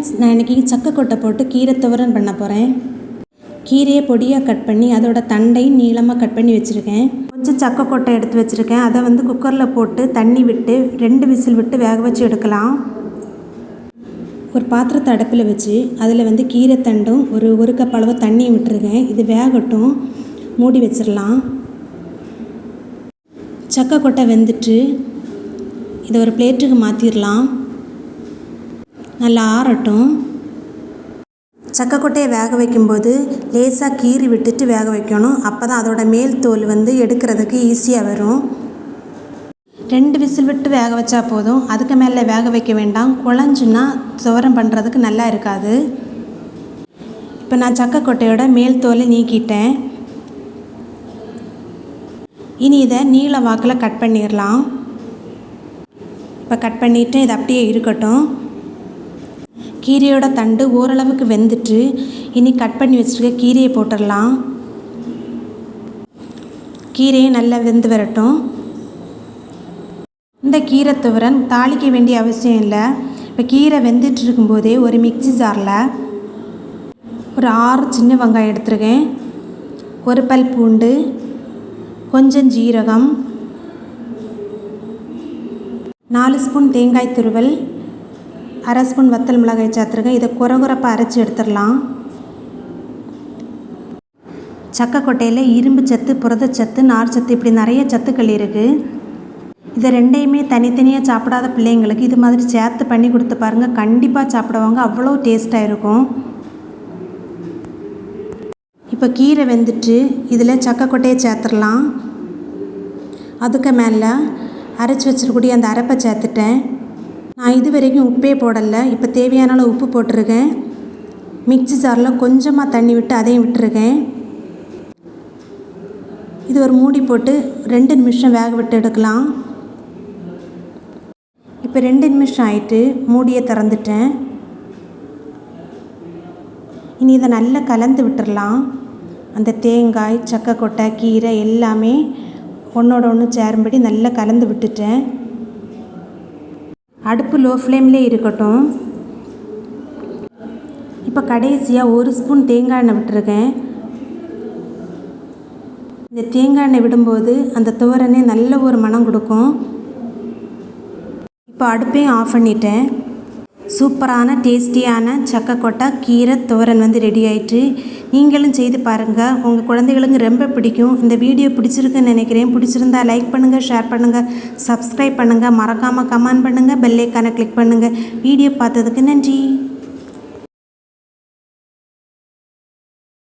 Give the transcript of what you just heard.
Friends, நான் இன்றைக்கி சக்கைக்கொட்டை போட்டு கீரை துவரன் பண்ண போகிறேன். கீரையை பொடியாக கட் பண்ணி அதோட தண்டையும் நீளமாக கட் பண்ணி வச்சுருக்கேன். கொஞ்சம் சக்கைக்கொட்டை எடுத்து வச்சுருக்கேன். அதை குக்கரில் போட்டு தண்ணி விட்டு 2 விசில் விட்டு வேக வச்சு எடுக்கலாம். ஒரு பாத்திரத்தை அடுப்பில் வச்சு அதில் கீரை தண்டும் ஒரு கப் அளவு தண்ணியும் விட்டுருக்கேன். இது வேகட்டும், மூடி வச்சிடலாம். சக்கைக்கொட்டை வெந்துட்டு இதை ஒரு பிளேட்டுக்கு மாற்றிடலாம். நல்லா ஆறட்டும். சக்கைக்கொட்டையை வேக வைக்கும்போது லேசாக கீறி விட்டுட்டு வேக வைக்கணும். அப்போ தான் அதோட மேல் தோல் எடுக்கிறதுக்கு ஈஸியாக வரும். 2 விசில் விட்டு வேக வச்சா போதும், அதுக்கு மேலே வேக வைக்க வேண்டாம். குழஞ்சுன்னா துவரம் பண்ணுறதுக்கு நல்லா இருக்காது. இப்போ நான் சக்கைக்கொட்டையோட மேல் தோலை நீக்கிட்டேன். இனி இதை நீள வாக்கில் கட் பண்ணிடலாம். இப்போ கட் பண்ணிவிட்டு இது அப்படியே இருக்கட்டும். கீரையோட தண்டு ஓரளவுக்கு வெந்துட்டு இனி கட் பண்ணி வச்சுருக்க கீரையை போட்டுடலாம். கீரையை நல்லா வெந்து வரட்டும். இந்த கீரை துவரன் தாளிக்க வேண்டிய அவசியம் இல்லை. இப்போ கீரை வெந்துட்டு இருக்கும்போதே ஒரு மிக்ஸி ஜாரில் ஒரு 6 சின்ன வெங்காயம் எடுத்துருக்கேன், 1 பல் பூண்டு, கொஞ்சம் ஜீரகம், 4 ஸ்பூன் தேங்காய் துருவல், 1/2 ஸ்பூன் வத்தல் மிளகாய் சேர்த்துருக்கேன். இதை குறகுறப்பாக அரைச்சி எடுத்துடலாம். சக்கைக்கொட்டையில் இரும்பு சத்து, புரதச்சத்து, நார்ச்சத்து இப்படி நிறைய சத்துக்கள் இருக்குது. இதை ரெண்டையுமே தனித்தனியாக சாப்பிடாத பிள்ளைங்களுக்கு இது மாதிரி சேர்த்து பண்ணி கொடுத்து பாருங்கள். கண்டிப்பாக சாப்பிடுவாங்க, அவ்வளோ டேஸ்ட்டாக இருக்கும். இப்போ கீரை வெந்துட்டு இதில் சக்கைக்கொட்டையை சேர்த்துடலாம். அதுக்கு மேலே அரைச்சி வச்சிருக்கூடிய அந்த அரைப்பை சேர்த்துட்டேன். நான் இது வரைக்கும் உப்பே போடலை. இப்போ தேவையான அளவு உப்பு போட்டிருக்கேன். மிக்ஸி ஜாரில் கொஞ்சமாக தண்ணி விட்டு அதையும் விட்டுருக்கேன். இது ஒரு மூடி போட்டு 2 நிமிஷம் வேக விட்டு எடுக்கலாம். இப்போ 2 நிமிஷம் ஆயிட்டு மூடியை திறந்துட்டேன். இனி இதை நல்லா கலந்து விட்டுடலாம். அந்த தேங்காய், சக்கைக்கொட்டை, கீரை எல்லாமே ஒன்றோட ஒன்று சேரும்படி நல்லா கலந்து விட்டுட்டேன். அடுப்பு லோ ஃப்ளேம்லேயே இருக்கட்டும். இப்போ கடைசியாக 1 ஸ்பூன் தேங்காய் எண்ணெய் விட்டுருக்கேன். இந்த தேங்காய் எண்ணெய் விடும்போது அந்த துவரனே நல்ல ஒரு மணம் கொடுக்கும். இப்போ அடுப்பையும் ஆஃப் பண்ணிட்டேன். சூப்பரான டேஸ்டியான சக்கைக்கொட்டை கீரை துவரன் ரெடி ஆயிட்டு. நீங்களும் செய்து பாருங்கள், உங்கள் குழந்தைகளுக்கு ரொம்ப பிடிக்கும். இந்த வீடியோ பிடிச்சிருக்குன்னு நினைக்கிறேன். பிடிச்சிருந்தா லைக் பண்ணுங்கள், ஷேர் பண்ணுங்கள், சப்ஸ்கிரைப் பண்ணுங்கள், மறக்காமல் கமெண்ட் பண்ணுங்கள், பெல் ஐக்கானை கிளிக் பண்ணுங்கள். வீடியோ பார்த்ததுக்கு நன்றி.